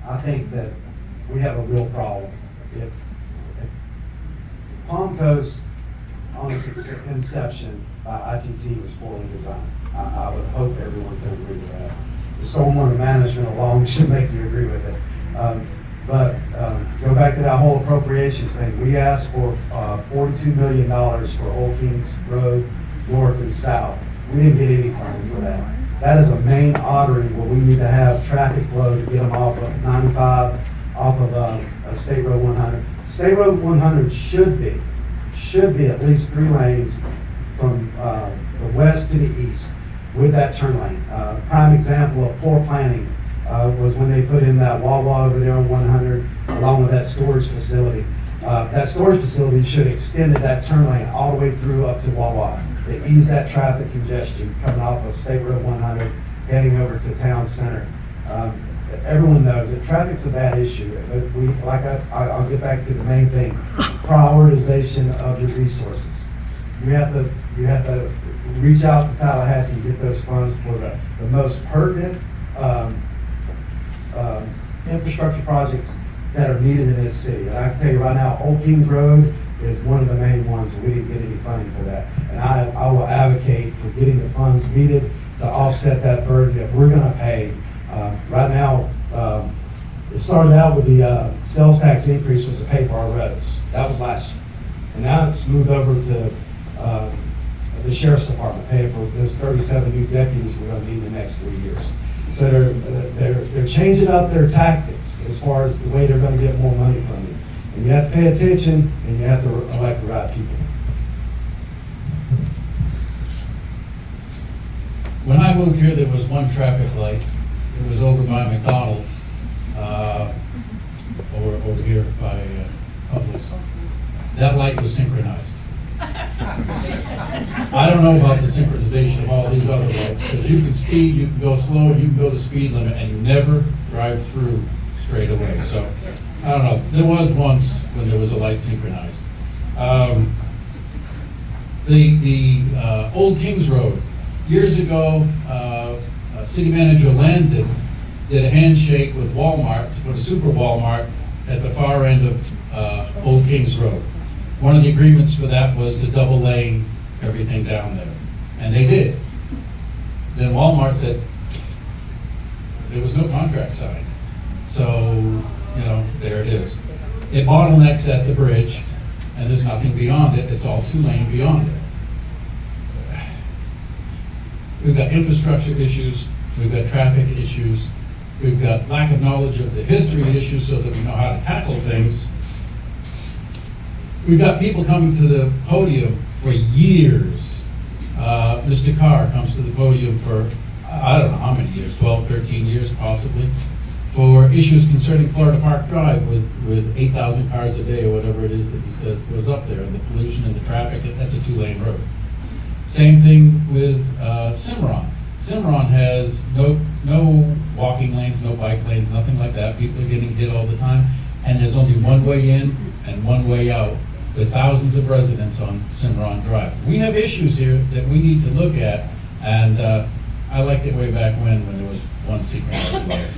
I think that we have a real problem. If Palm Coast, on its inception by ITT, was poorly designed, I would hope everyone can agree with that. The stormwater management alone should make you agree with it. But go back to that whole appropriations thing. We asked for $42 million for Old Kings Road, north and south. We didn't get any funding for that. That is a main artery where we need to have traffic flow to get them off of 95, off of State Road 100. State Road 100 should be at least 3 lanes from the west to the east with that turn lane. Prime example of poor planning was when they put in that Wawa over there on 100 along with that storage facility. That storage facility should have extended that turn lane all the way through up to Wawa to ease that traffic congestion coming off of State Road 100 heading over to the town center. Everyone knows that traffic's a bad issue. But I'll get back to the main thing: prioritization of your resources. You have to reach out to Tallahassee and get those funds for the most pertinent infrastructure projects that are needed in this city. And I can tell you right now, Old Kings Road is one of the main ones, and we didn't get any funding for that. And I will advocate for getting the funds needed to offset that burden that we're gonna pay. Right now, it started out with the sales tax increase was to pay for our roads. That was last year. And now it's moved over to the sheriff's department, paying for those 37 new deputies we're gonna need in the next 3 years. So they're changing up their tactics as far as the way they're gonna get more money from you. And you have to pay attention, and you have to elect the right people. When I moved here, there was one traffic light. It was over by McDonald's, over here by Publix. That light was synchronized. I don't know about the synchronization of all these other lights, because you can speed, you can go slow, and you can go the speed limit, and you never drive through straight away. So, I don't know. There was once when there was a light synchronized. The Old Kings Road, years ago, City Manager Landon did a handshake with Walmart to put a super Walmart at the far end of Old Kings Road. One of the agreements for that was to double lane everything down there, and they did. Then Walmart said there was no contract signed. So, there it is. It bottlenecks at the bridge, and there's nothing beyond it. It's all 2-lane beyond it. We've got infrastructure issues, we've got traffic issues, we've got lack of knowledge of the history issues so that we know how to tackle things. We've got people coming to the podium for years. Mr. Carr comes to the podium for, I don't know how many years, 12, 13 years possibly, for issues concerning Florida Park Drive with 8,000 cars a day or whatever it is that he says goes up there, and the pollution and the traffic. That's a 2-lane road. Same thing with Cimarron. Cimarron has no walking lanes, no bike lanes, nothing like that. People are getting hit all the time, and there's only one way in and one way out with thousands of residents on Cimarron Drive. We have issues here that we need to look at, and I liked it way back when there was one synchronized light.